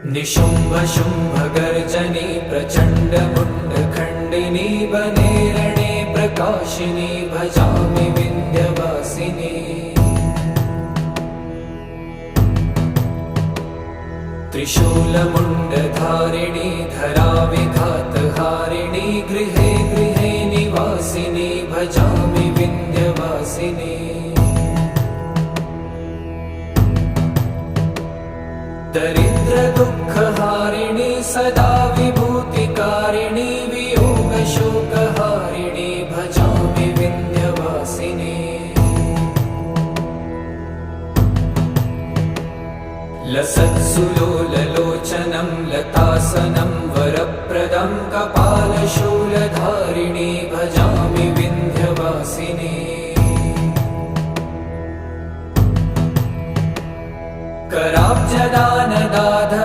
निशुम्भ शुम्भ गर्जनी प्रचण्ड मुण्ड खण्डिनी वने रणे प्रकाशिनी भजामि विन्ध्यवासिनी। त्रिशूलमुण्डधारिणी धराविघातहारिणी गृहे गृहे निवासिनी भजामि विन्ध्यवासिनी। दरिद्र दुःखहारिणी सदा विभूतिकारिणी वियोगशोकहारिणी भजामि विन्ध्यवासिनी। लसत्सुलोललोचनं लतासनं वरप्रदं कपालशूलधारिणी भजामि विन्ध्यवासिनी। कराब्जदानदाध